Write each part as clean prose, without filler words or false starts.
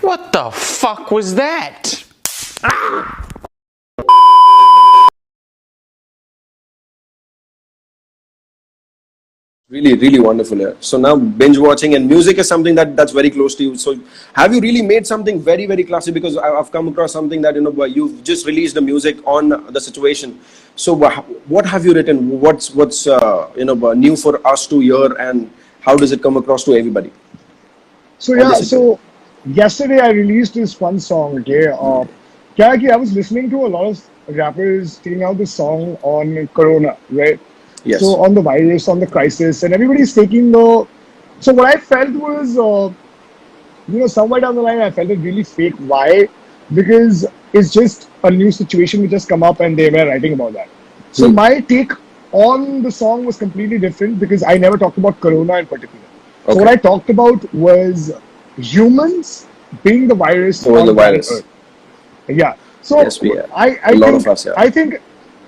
What the fuck was that? Really, really wonderful. Yeah. So now binge watching and music is something that's very close to you. So have you really made something very, very classy? Because I've come across something that, you've just released the music on the situation. So what have you written? What's new for us to hear, and how does it come across to everybody So on the yeah, situation? so yesterday I released this one song. Okay, kya hai ki I was listening to a lot of rappers taking out this song on Corona, right? So Yes. on the virus, on the crisis, and everybody's taking the. So what I felt was, somewhere down the line, I felt it really fake. Why? Because it's just a new situation which has come up, and they were writing about that. So Hmm. my take on the song was completely different because I never talked about Corona in particular. So what Okay. I talked about was humans being the virus So on the planet virus. Earth. Yeah. So Yes, we have. I A I lot of think us, yeah. I think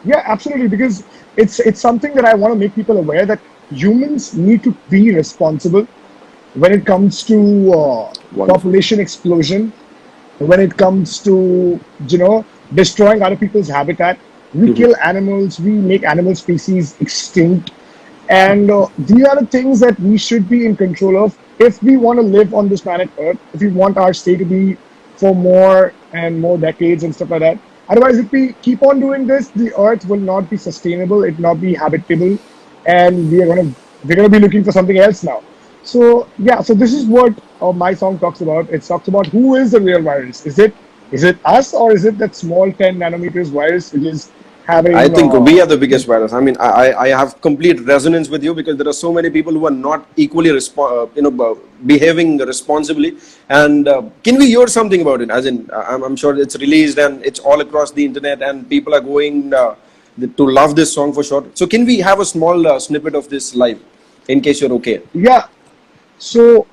yeah, absolutely, because it's something that I want to make people aware that humans need to be responsible when it comes to Wonderful. population explosion, when it comes to destroying other people's habitat. We Mhm. kill animals, we make animal species extinct, and these are the things that we should be in control of if we want to live on this planet Earth, if we want our stay to be for more and more decades and stuff like that. Otherwise, if we keep on doing this, the Earth will not be sustainable, it will not be habitable, and we're gonna be looking for something else now. So yeah, so this is what my song talks about. It talks about who is the real virus. Is it us, or is it that small 10 nanometers virus which is I having think we are the biggest virus. I mean, I have complete resonance with you because there are so many people who are not equally behaving responsibly. And can we hear something about it? As in, I'm sure it's released and it's all across the internet, and people are going to love this song for sure. So can we have a small snippet of this live, in case you're okay? yeah. So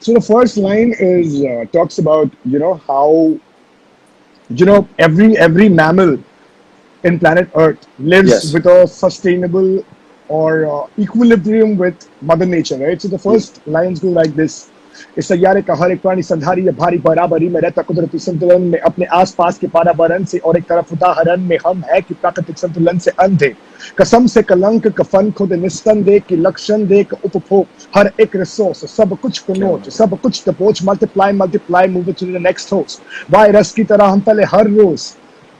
the first line is talks about how every mammal in planet Earth lives Yes. with a sustainable or equilibrium with Mother Nature, right? So the Hmm. first lines go like this. इस सैयारे का हर एक प्राणी संधारी या भारी बराबरी में रहता कुदरती संतुलन में अपने आसपास के पारावरण से और एक तरफ उदाहरण में हम है कि प्राकृतिक संतुलन से अंधे कसम से कलंक कफन खुद निस्संदेह की लक्षण देख उपभोग हर एक रिसोर्स सब कुछ को क्या नोच बात है? सब कुछ दबोच multiply multiply move to the next host virus की तरह हम पहले हर रोज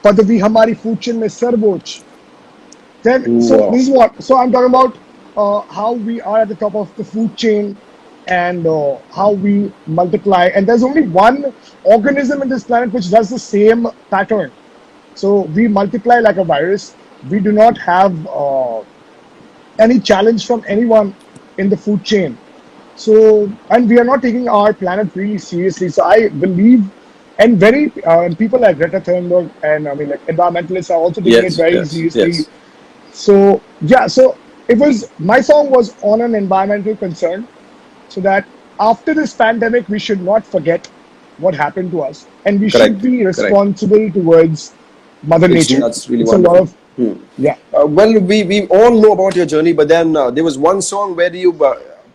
पदवी हमारी फूड चेन में सर्वोच्च. Then, so Wow. this is what. So I'm talking about how we are at the top of the food chain and how we multiply. And there's only one organism in this planet which does the same pattern. So we multiply like a virus. We do not have any challenge from anyone in the food chain. So, and we are not taking our planet really seriously. So I believe, and very people like Greta Thunberg and I mean like environmentalists are also taking it Yes, very yes, seriously. yes. So yeah, so it was my song was on an environmental concern, so that after this pandemic we should not forget what happened to us, and we should Correct, be correct. responsible towards Mother It's Nature. that's really It's a lot wonderful. of yeah. Well, we all know about your journey, but then there was one song where you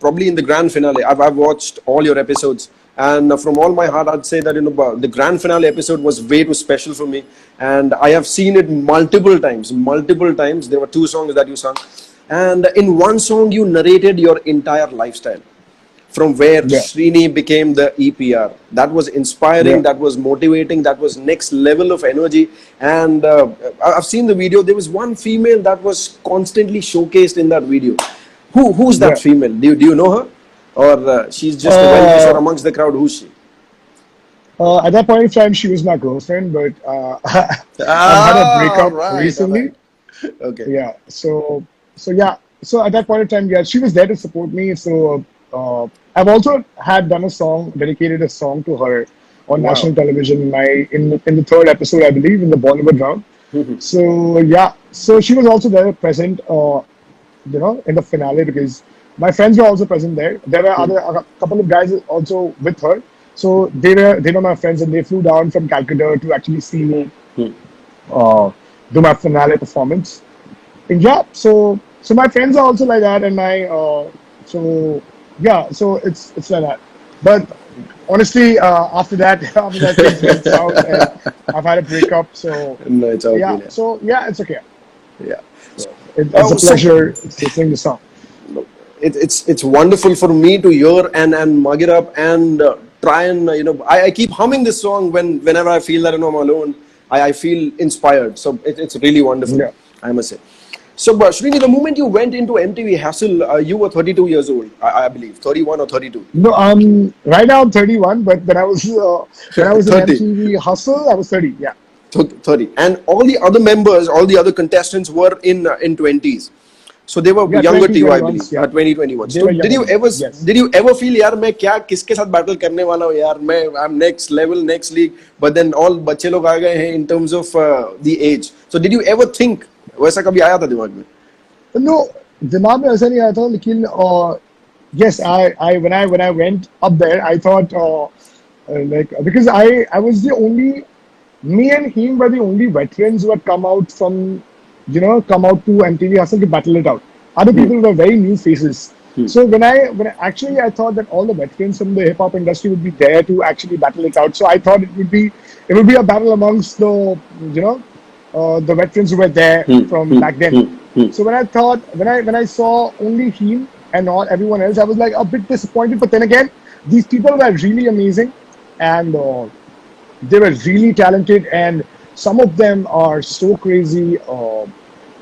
probably in the grand finale. I've watched all your episodes, and from all my heart, I'd say that the grand finale episode was way too special for me, and I have seen it multiple times. Multiple times. There were two songs that you sang, and in one song you narrated your entire lifestyle from where Yeah, Srini became the EPR. That was yeah, inspiring, that was motivating, that was next level of energy. And I've seen the video. There was one female that was constantly showcased in that video. Who's that yeah. female? Do you know her? Or she's just a well-wisher Uh, amongst the crowd? Who's she? at that point in time, she was my girlfriend, but I've had a Ah, all breakup right, all right. recently. Okay. Yeah, so yeah, so at that point in time, yeah, she was there to support me. So I've also had done a song, dedicated a song to her on Wow. national television in in the third episode, I believe, in the Bollywood round. So yeah, so she was also there present, in the finale because my friends were also present there. There were a couple of guys also with her. So they were my friends, and they flew down from Calcutta to actually see me uh, do my finale performance. And yeah, so my friends are also like that, and my so yeah, so it's like that. But honestly, after that things went south, and I've had a breakup. So No, it's all yeah, good. so yeah, it's okay. Yeah. So it's a So pleasure to sing the song. it's wonderful for me to hear and mug it up and try and I keep humming this song whenever I feel that I'm alone. I feel inspired. So it's really wonderful, Yeah. I must say. So, Srini, the moment you went into MTV Hustle, you were 32 years old, I believe, 31 or 32. No, right now I'm 31, but when I was in 30. MTV Hustle, I was 30. Yeah. 30, and all the other members, all the other contestants were in 20s, so they were Yeah, younger to you, I 2021s, believe. yeah. 2021. They So were younger than me. Yes. did you ever feel यार मैं क्या किसके साथ battle करने वाला हूँ यार, मैं I'm next level, next league, but then all बच्चे लोग आ गए हैं in terms of the age. So did you ever think, वैसा कभी आया था दिमाग में? No, दिमाग में ऐसा नहीं आया था, लेकिन yes, I when I went up there, I thought like because I was the only, me and him were the only veterans who had come out from, come out to MTV Hustle to battle it out. Other people were very new faces. So when I actually I thought that all the veterans from the hip hop industry would be there to actually battle it out. So I thought it would be a battle amongst the veterans who were there from back then. So when I saw only him and not everyone else, I was like a bit disappointed. But then again, these people were really amazing, and they were really talented, and some of them are so crazy,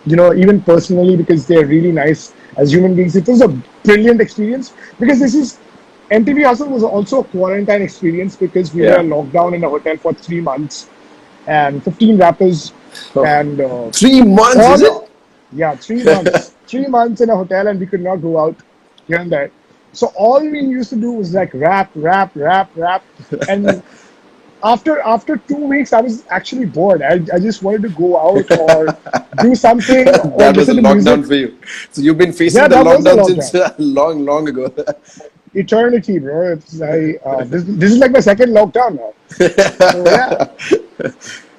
even personally, because they're really nice as human beings. It was a brilliant experience because MTV Hustle was also a quarantine experience because we were locked down in a hotel for 3 months and 15 rappers and 3 months, is it? yeah, 3 months. 3 months in a hotel, and we could not go out here and there. So all we used to do was like rap. And after 2 weeks, I was actually bored. I just wanted to go out or do something or That was a listen to music. lockdown for you. So you've been facing Yeah, the that was a lockdown lockdown. since long ago. Eternity, bro. This is like my second lockdown now. So yeah.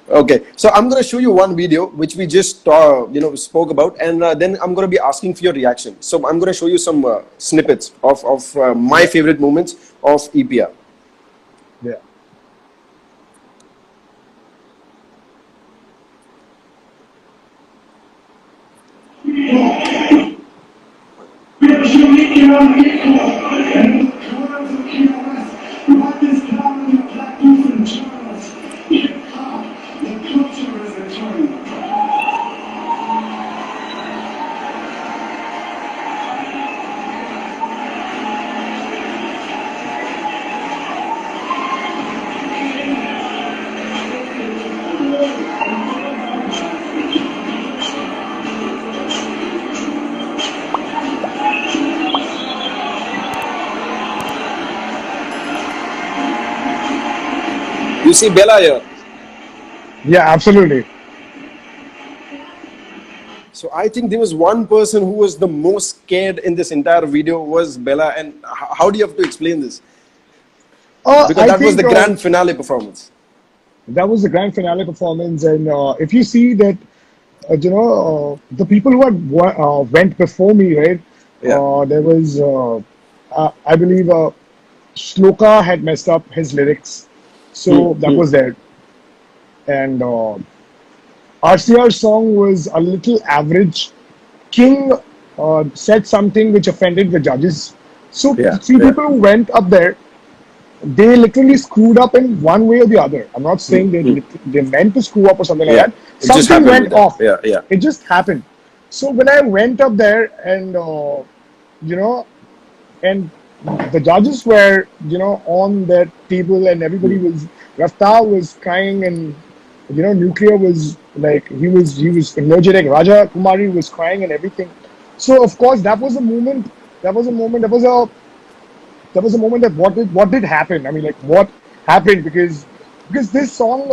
Okay, so I'm going to show you one video which we just spoke about, and then I'm going to be asking for your reaction. So I'm going to show you some snippets of my favorite moments of EPR. Yeah. You see Bella here. Yeah, absolutely. So I think there was one person who was the most scared in this entire video was Bella. And how do you have to explain this? Because I that was think, the grand finale performance. that was the grand finale performance, and if you see that, the people who had went before me, right? Yeah. There was, I believe, Shloka had messed up his lyrics, so that was there, and RCR's song was a little average. King said something which offended the judges, so the three people who went up there, they literally screwed up in one way or the other. I'm not saying they meant to screw up or something like that. It just Something happened went off. Yeah. It just happened. So when I went up there and and the judges were on their table, and everybody was, RAFTAAR was crying, and Nuclear was like, he was energetic. Raja Kumari was crying and everything. So of course that was a moment. That was a moment that what did happen. I mean, like, what happened, because this song,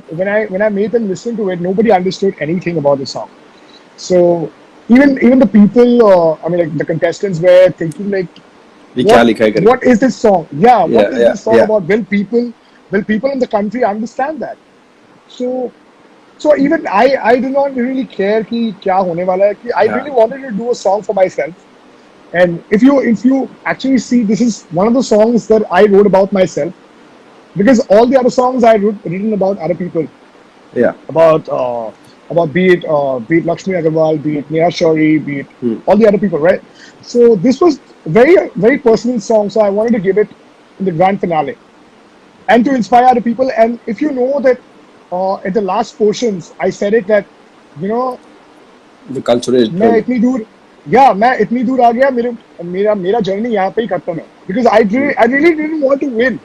when I made them listen to it, nobody understood anything about the song. So even the people, I mean, like the contestants were thinking like, what is this song? Yeah, what is this song about? Will people in the country understand that? So even I do not really care कि क्या होने वाला है. I really wanted to do a song for myself, And if you actually see, this is one of the songs that I wrote about myself, because all the other songs I wrote written about other people, Yeah. about be it Lakshmi Agarwal, be it Neha Shori, be it all the other people, right? So this was very personal song. So I wanted to give it in the grand finale and to inspire other people. And if you know that at the last portions, I said it that, you know, The cultural. मैं इतनी दूर मैं इतनी दूर आ गया, मेरा journey यहाँ पे ही खत्म है, because I really didn't want to win.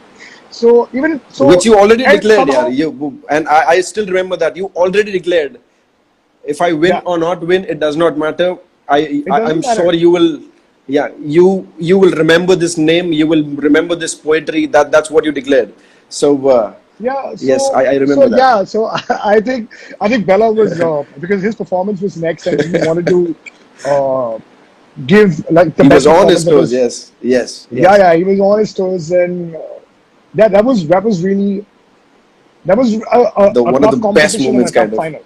So even so, Which you already and declared, somehow, and I still remember that you already declared, if I win Yeah. or not win, it does not matter. It doesn't I'm matter. sure you will, yeah, you will remember this name, you will remember this poetry. That's what you declared. So yeah. So, yes, I remember that. Yeah. So I think Bella was because his performance was next, and he wanted to give like the He best was on his performance toes. Yes, yes, yes. Yeah, he was on his toes, and that was really a One of tough the best competition and moments, a tough kind of. final.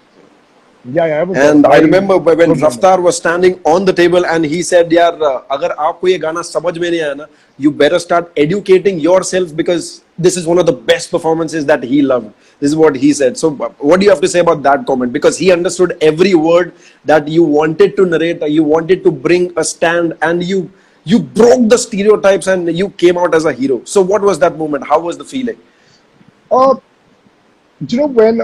Yeah, it was And I very remember when good moment. RAFTAAR was standing on the table and he said, "यार, अगर आपको ये गाना समझ में नहीं आया ना, you better start educating yourself because this is one of the best performances that he loved." This is what he said. So, what do you have to say about that comment? Because he understood every word that you wanted to narrate, you wanted to bring a stand, and you broke the stereotypes and you came out as a hero. So, what was that moment? How was the feeling? Uh, do you know when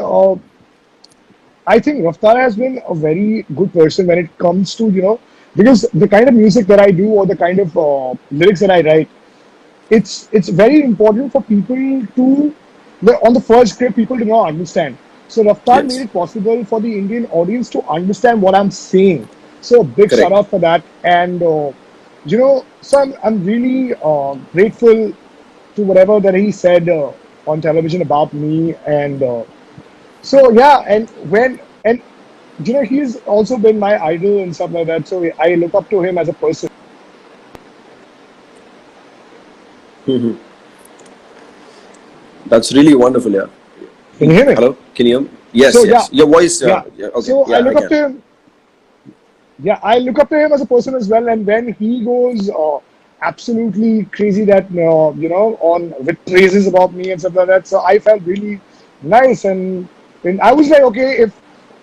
I think RAFTAAR has been a very good person when it comes to, because the kind of music that I do or the kind of lyrics that I write, it's very important for people to, on the first grip, people do not understand. So RAFTAAR made Yes, it possible for the Indian audience to understand what I'm saying. So big shout correct. out for that. And, so I'm really grateful to whatever that he said on television about me. And so yeah, and he's also been my idol and stuff like that. So I look up to him as a person. Mhm. That's really wonderful. Yeah. Can you hear me? Hello, can you hear me? Yes, So yes. Your voice. yeah. Yeah, okay. So I Yeah, I look up can. to him. Yeah, I look up to him as a person as well. And when he goes absolutely crazy that on with praises about me and stuff like that, so I felt really nice. And I was like, okay, if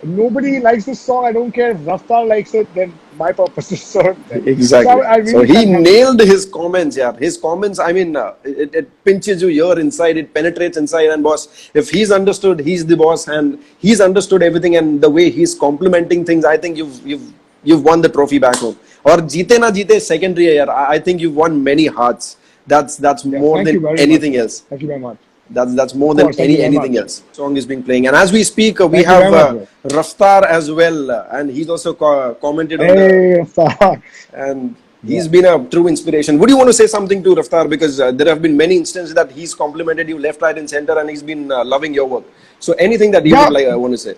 nobody likes this song, I don't care. If RAFTAAR likes it, then my purpose is served. Then. So Exactly. I So really he felt happy. nailed his comments. Yeah, his comments. I mean, it pinches you here inside. It penetrates inside. And boss, if he's understood, he's the boss, and he's understood everything. And the way he's complimenting things, I think you've won the trophy back home. Or जीते ना जीते secondary है यार. I think you've won many hearts. That's Yeah, more thank you than very much. anything else. Thank you very much. That's more Of than course, thank you very anything much. else. Song is being playing, and as we speak, we Thank you have very much, bro. RAFTAAR as well, and he's also commented on the, Hey, RAFTAAR. and Yeah. he's been a true inspiration. Would you want to say something to RAFTAAR, because there have been many instances that he's complimented you left, right, and center, and he's been loving your work. So anything that you would Yeah, like, I want to say.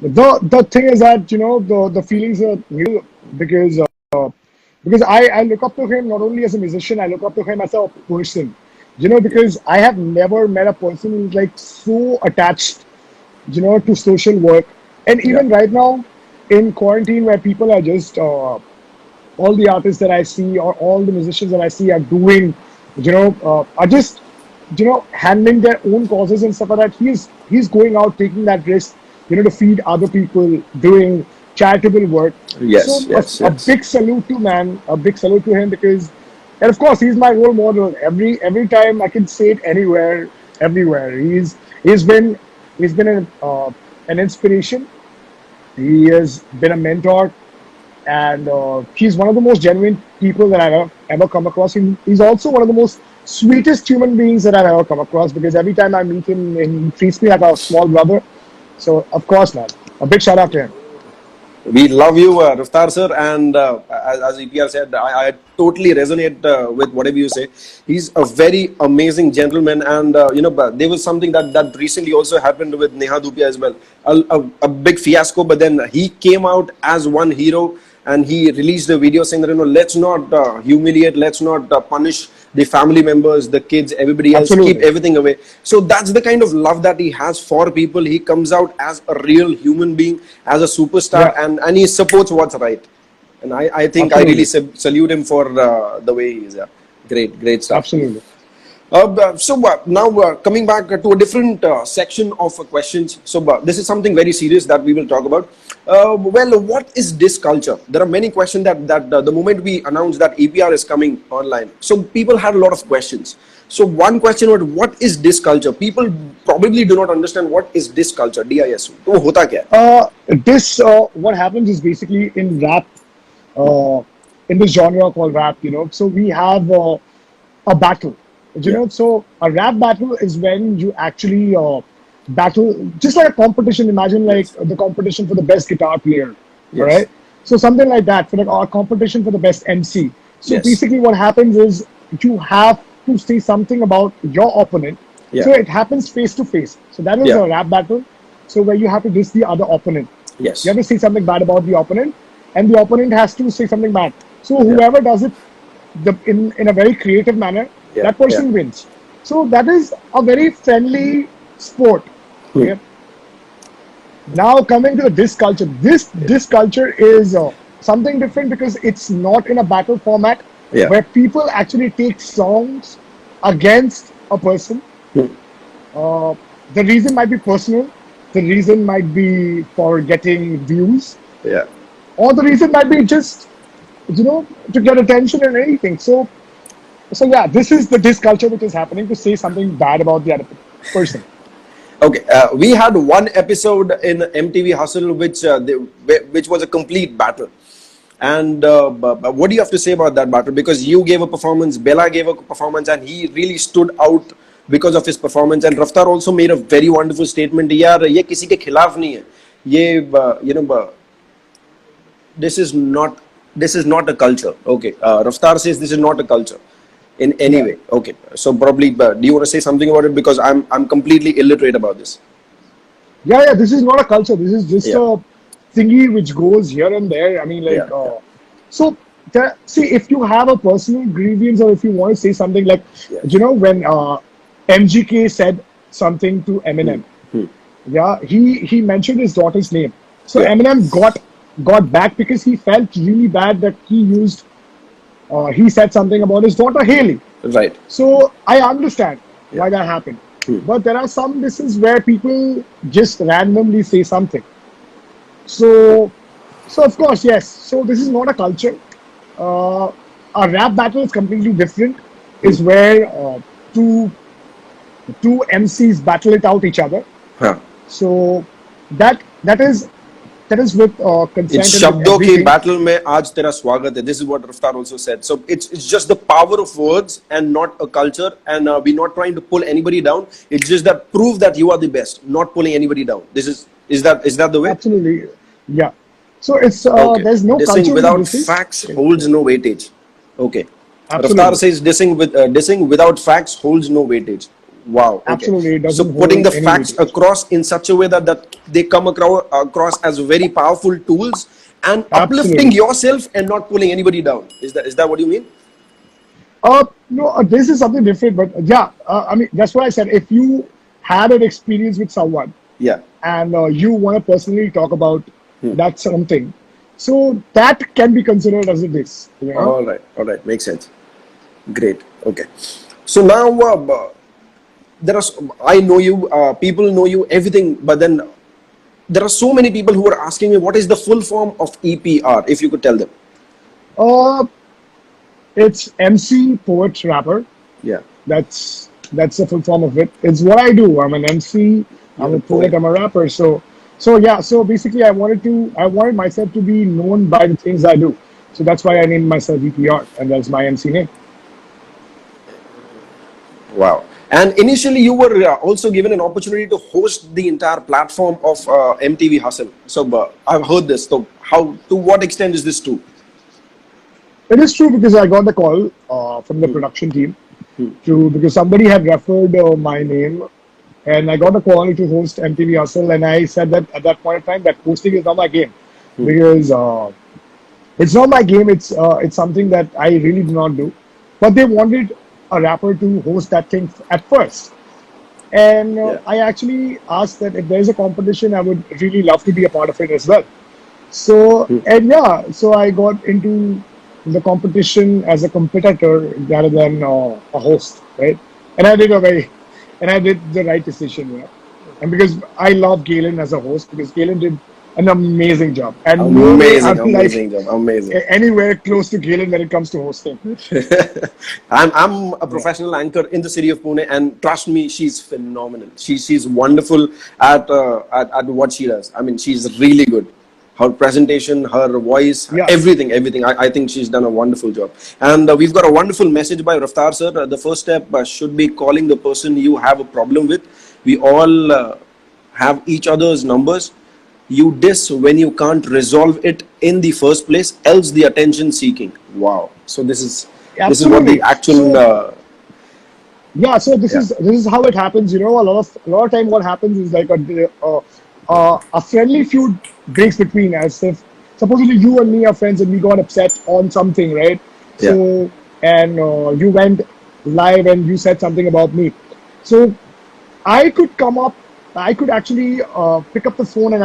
the thing is that the feelings are real because I look up to him not only as a musician, I look up to him as a person. Because I have never met a person who's like so attached, to social work. And Yeah. even right now in quarantine, where people are just all the artists that I see or all the musicians that I see are doing, are just handling their own causes and stuff like that. He's going out taking that risk, to feed other people, doing charitable work. So Yes, yes, a yes. big salute to man, a big salute to him because, and of course he's my role model. Every time I can say it anywhere, everywhere. He's been an inspiration. He has been a mentor, and he's one of the most genuine people that I've ever come across. He's also one of the most sweetest human beings that I've ever come across because every time I meet him, he treats me like a small brother. So of course, man, a big shout out to him. We love you, RAFTAAR sir, and as EPR said, I totally resonate with whatever you say. He's a very amazing gentleman, and but there was something that recently also happened with Neha Dhupia as well, a big fiasco. But then he came out as one hero, and he released a video saying that let's not humiliate, let's not punish the family members, the kids, everybody else, keep Absolutely. everything away. So that's the kind of love that he has for people. He comes out as a real human being, as a superstar, Yeah. and he supports what's right. And I think I really Absolutely. salute him for the way he is. Yeah. Great stuff. Absolutely. Now coming back to a different section of questions. This is something very serious that we will talk about. What is disk culture? There are many questions that the moment we announced that EPR is coming online, so people had a lot of questions. So one question was, what is disk culture? People probably do not understand what is disk culture. DIS. तो होता क्या है? This what happens is basically in rap, uh, in this genre called rap, so we have a battle, Yeah. so a rap battle is when you actually battle, just like a competition. Imagine like Yes. the competition for the best guitar player, all Yes. right? So something like that, for like our competition for the best MC. So Yes. basically what happens is you have to say something about your opponent. Yeah. So it happens face to face. So that is Yeah. a rap battle. So where you have to diss the other opponent. Yes. You have to say something bad about the opponent, and the opponent has to say something bad. So Yeah. whoever does it in a very creative manner, Yeah. that person Yeah. wins. So that is a very friendly sport. Okay. Now coming to the disc culture, this disc culture is something different because it's not in a battle format Yeah. where people actually take songs against a person. Uh, the reason might be personal, the reason might be for getting views, Yeah. or the reason might be just to get attention and anything. So yeah, this is the disc culture which is happening to say something bad about the other person. Okay, we had one episode in MTV Hustle which was a complete battle. And what do you have to say about that battle? Because you gave a performance, Bella gave a performance, and he really stood out because of his performance. And RAFTAAR also made a very wonderful statement. यार ये किसी के खिलाफ नहीं है. ये this is not a culture. Okay, RAFTAAR says this is not a culture in any Yeah. way. Okay, so probably do you want to say something about it, because I'm completely illiterate about this. Yeah, this is not a culture. This is just Yeah. a thingy which goes here and there. I mean, like, Yeah. so see, if you have a personal grievance or if you want to say something like, Yeah. when MGK said something to Eminem, yeah, he mentioned his daughter's name. So Yeah. Eminem got back because he felt really bad that he said something about his daughter Haley. Right. So I understand why that happened. But there are some cases where people just randomly say something. So of course, yes. So this is not a culture. A rap battle is completely different. Is where two MCs battle it out each other. Huh. So that is with consent In and with शब्दों की everything. battle में आज तेरा स्वागत है. This is what RAFTAAR also said. So it's just the power of words and not a culture. And we're not trying to pull anybody down. It's just that prove that you are the best, not pulling anybody down. Is that the way? Absolutely, yeah. So it's Okay. there's no Dissing culture in without this. facts holds no weightage. Okay. Absolutely. RAFTAAR says dissing without facts holds no weightage. Wow. Okay. Absolutely, it So doesn't putting hold the any facts weightage. across in such a way that they come across as very powerful tools and uplifting Absolutely. yourself and not pulling anybody down. Is that what you mean? No, this is something different, but yeah, I mean, that's what I said. If you had an experience with someone Yeah. and you want to personally talk about that something, so that can be considered as a diss, All right. Makes sense. Great. Okay. So now I know you, people know you, everything, but then there are so many people who are asking me what is the full form of EPR, if you could tell them. It's MC, poet, rapper. Yeah. That's the full form of it. It's what I do. I'm an MC. I'm You're a a poet. poet. I'm a rapper. So yeah. So basically, I wanted myself to be known by the things I do. So that's why I named myself EPR, and that's my MC name. Wow. And initially, you were also given an opportunity to host the entire platform of MTV Hustle. So I've heard this. So to what extent is this true? It is true because I got the call from the production team because somebody had referred my name, and I got a call to host MTV Hustle, and I said that at that point of time that hosting is not my game because it's not my game. It's something that I really do not do, but they wanted a rapper to host that thing at first. And I actually asked that if there's a competition, I would really love to be a part of it as well. So, and yeah, so I got into the competition as a competitor rather than a host, right? And I did a very, and I did the right decision, And because I love Galen as a host, because Galen did an amazing job, and no way Amazing, I'm like amazing job, amazing. anywhere close to Galen when it comes to hosting. I'm a professional anchor in the city of Pune, and trust me, she's phenomenal. She's wonderful at what she does. I mean, she's really good. Her presentation, her voice, Yeah, everything. I think she's done a wonderful job. And we've got a wonderful message by RAFTAAR sir. The first step should be calling the person you have a problem with. We all have each other's numbers. You diss when you can't resolve it in the first place, else the attention seeking. Wow. So this is what the absolutely. actual So yeah, so this yeah. is how it happens. A lot of time what happens is like a friendly feud breaks between, as if supposedly you and me are friends and we got upset on something, right? Yeah. So and you went live and you said something about me. So I could come up, I could actually pick up the phone and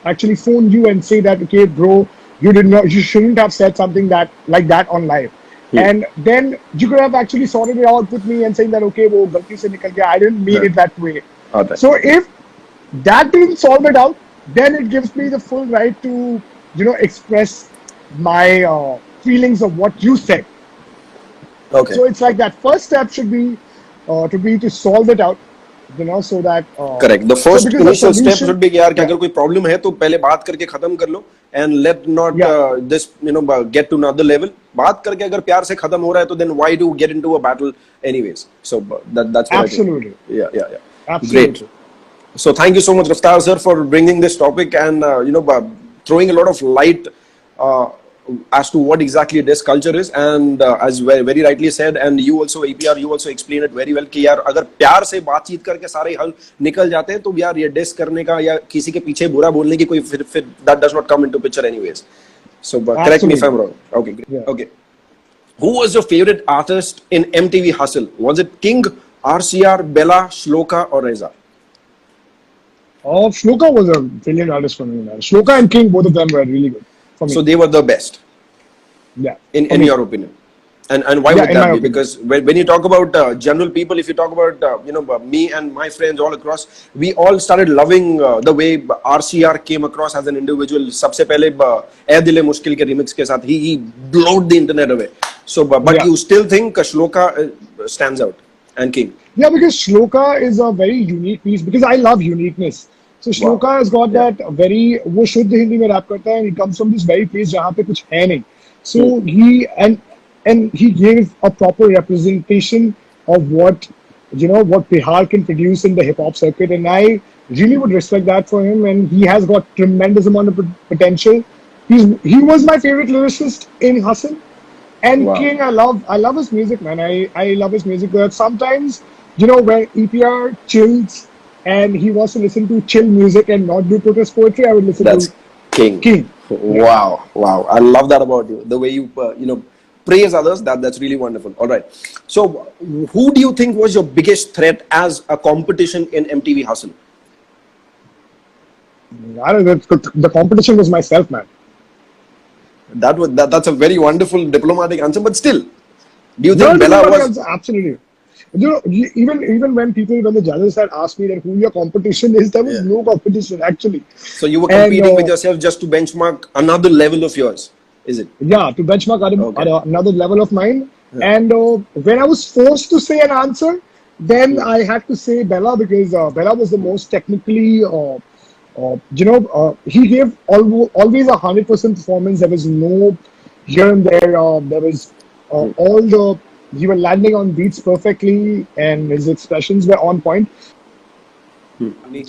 actually phone you and say that, okay, bro, you shouldn't have said something that like that on live. And then you could have actually sorted it out with me and saying that, okay, wo galti se nikal gaya, I didn't mean it that way. Okay. So if that didn't solve it out, then it gives me the full right to, express my feelings of what you said. Okay. So it's like that first step should be to solve it out, so that Correct. The so first because the initial step solution, should be कि यार कि yeah, अगर कोई problem है तो पहले बात करके खत्म कर लो and let not yeah, this get to another level. बात करके अगर प्यार से खत्म हो रहा है तो then why do get into a battle anyways? So that's what I think. absolutely, Yeah. Great. absolutely. So thank you so much, RAFTAAR sir, for bringing this topic and throwing a lot of light uh, as to what exactly diss culture is. And as very rightly said, and you also EPR, you also explain it very well कि यार अगर प्यार से बातचीत करके सारे हल निकल जाते हैं तो यार ये डिस करने का या किसी के पीछे बुरा बोलने की कोई फिर that does not come into picture anyways. So correct me if I'm Absolutely. wrong. Okay, great. Yeah. Okay. Who was your favorite artist in MTV Hustle? Was it King, RCR, Bella, Shloka, or Reza? Shloka was a brilliant artist for me, man. Shloka and King, both of them were really good for me. So they were the best Yeah, in for me. your opinion. And why Yeah, would in my that be? opinion. Because when you talk about general people, if you talk about me and my friends all across, we all started loving the way RCR came across as an individual. सबसे पहले ए दिले मुश्किल के remix के साथ he blowed the internet away. So but Yeah. you still think Shloka stands out and King? Yeah, because Shloka is a very unique piece, because I love uniqueness. So Shloka Wow. has got Yeah. that very, वो शुद्ध हिंदी में rap करता है, and he comes from this very place जहाँ पे कुछ है नहीं. So he gave a proper representation of what Bihar can produce in the hip hop circuit, and I really would respect that for him. And he has got tremendous amount of potential. He was my favorite lyricist in Hustle. And Wow. King, I love his music, man. I love his music. But sometimes, when EPR chills and he wants to listen to chill music and not do protest poetry, I would listen That's to King. King. Wow. I love that about you. The way you praise others. That's really wonderful. All right. So who do you think was your biggest threat as a competition in MTV Hustle? I don't know, the competition was myself, man. That's a very wonderful diplomatic answer. But still, do you No, think Bella was? absolutely. Even when the judges had asked me that who your competition is, there was Yeah. no competition actually. So you were And competing with yourself just to benchmark another level of yours, is it? yeah, to benchmark Okay. at another level of mine. Yeah. And when I was forced to say an answer, then I had to say Bella, because Bella was the most technically, he gave always 100% performance. There was no here and there. There was you were landing on beats perfectly, and his expressions were on point.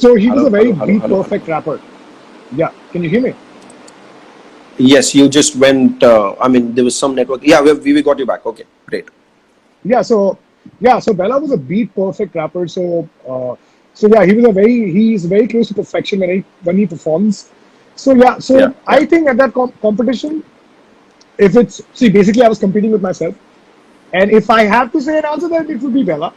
So he was a very beat perfect rapper. Yeah, can you hear me? Yes, you just went. There was some network. Yeah, we got you back. Okay, great. Yeah, so Bella was a beat perfect rapper. So yeah, he's very close to perfection when he performs. So Yeah. I think at that competition, basically I was competing with myself, and if I have to say an answer, then it would be Bella.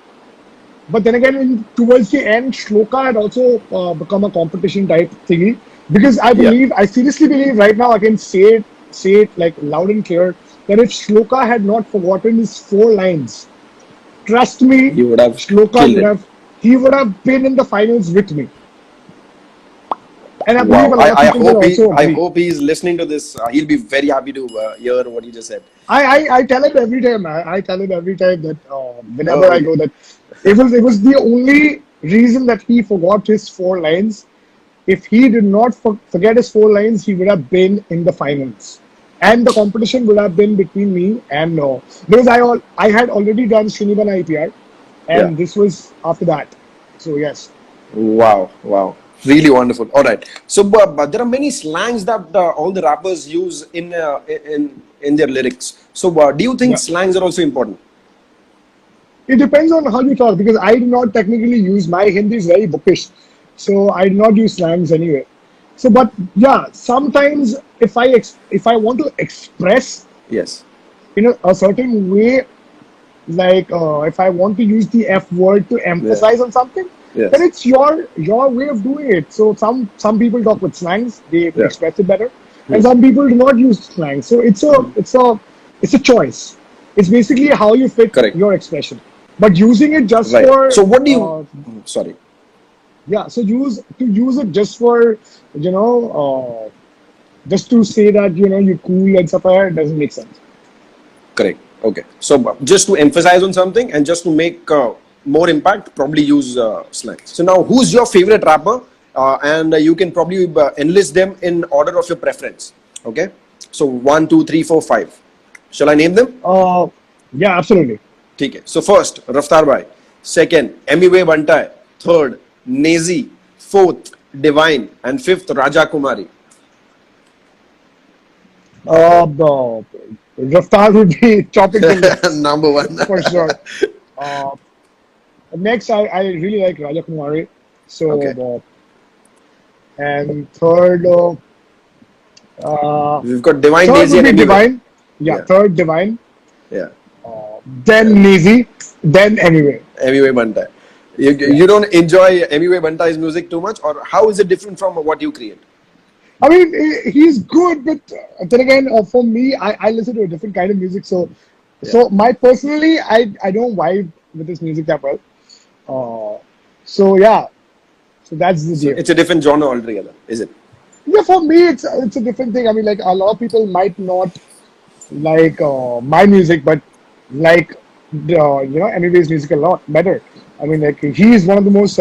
But then again, towards the end, Shloka had also become a competition type thingy. Because I seriously believe right now I can say it like loud and clear that if Shloka had not forgotten his 4 lines, trust me, You would have Shloka would have been in the finals with me. And I believe Wow. a lot of people will also I agree. hope he's listening to this. He'll be very happy to hear what you just said. I tell him every time. I tell him every time that whenever Oh, I go that it was the only reason that he forgot his 4 lines. If he did not forget his 4 lines, he would have been in the finals, and the competition would have been between me and because I had already done Srinivana EPR, yeah. and this was after that. So yes. Wow. Wow. Really wonderful. All right. So, but there are many slangs that all the rappers use in their lyrics. So, do you think Yeah. slangs are also important? It depends on how you talk because I do not technically use my Hindi is very bookish, so I do not use slangs anyway. So, but yeah, sometimes if I want to express Yes. in a certain way, like if I want to use the F word to emphasize on something, Yes. then it's your way of doing it. So some people talk with slangs, they Yeah. express it better, and some people do not use slangs. So it's a choice. It's basically how you fit Correct. your expression. But using it just Right. for So, what do you? Sorry. yeah, so use it just for just to say that you're cool and stuff like that, it doesn't make sense. Correct. Okay. So, just to emphasize on something and just to make more impact, probably use slangs. So now, who's your favorite rapper? And you can probably enlist them in order of your preference. Okay. So 1, 2, 3, 4, 5. Shall I name them? Yeah, absolutely. ठीक है. So first, रफ्तार भाई. Second, EMIWAY बंटा है. Third, M-ZEE. Fourth, Divine. And fifth, Raja Kumari. RAFTAAR would be topic Number 1. for sure. Next, I really like Raja Kumari. So, Okay. and third, We've got Divine, third M-ZEE, would and be EMIWAY. Divine. Yeah, Yeah. third Divine. Yeah. Then M-ZEE, then EMIWAY. EMIWAY बंटा है. You don't enjoy EMIWAY Banta's music too much, or how is it different from what you create? I mean, he's good, but then again, for me, I listen to a different kind of music. So personally, I don't vibe with this music that well. So yeah, so that's the deal. It's a different genre altogether, is it? Yeah, for me, it's a different thing. I mean, like a lot of people might not like my music, but like MTV's music a lot better. I mean, like he is one of the most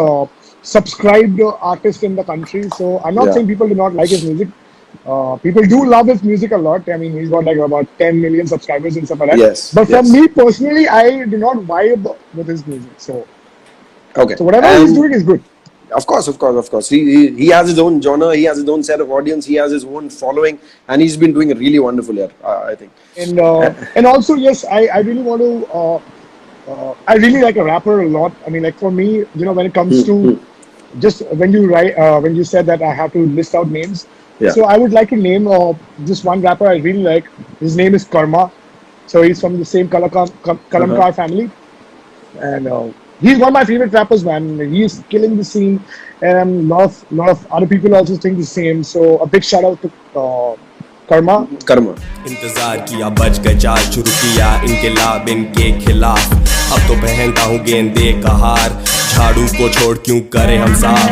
subscribed artists in the country. So I'm not saying people do not like his music. People do love his music a lot. I mean, he's got like about 10 million subscribers and stuff like that. Yes. But for yes. me personally, I do not vibe with his music. So Okay. so whatever he's doing is good. Of course. He has his own genre. He has his own set of audience. He has his own following, and he's been doing really wonderful here. I think. And also, yes, I really want to. I really like a rapper a lot. I mean, like for me, when it comes to just when you write, when you said that I have to list out names. Yeah. So I would like to name just one rapper I really like. His name is Karma. So he's from the same Kalamkar family, and he's one of my favorite rappers, man. He's killing the scene, and lot of other people also think the same. So a big shout out to Karma. इंतजार किया बच गए चाल शुरू किया इनकलाब इनके खिलाफ अब तो पहनता हूँ गेंदे का हार झाड़ू को छोड़ क्यों करे हम साफ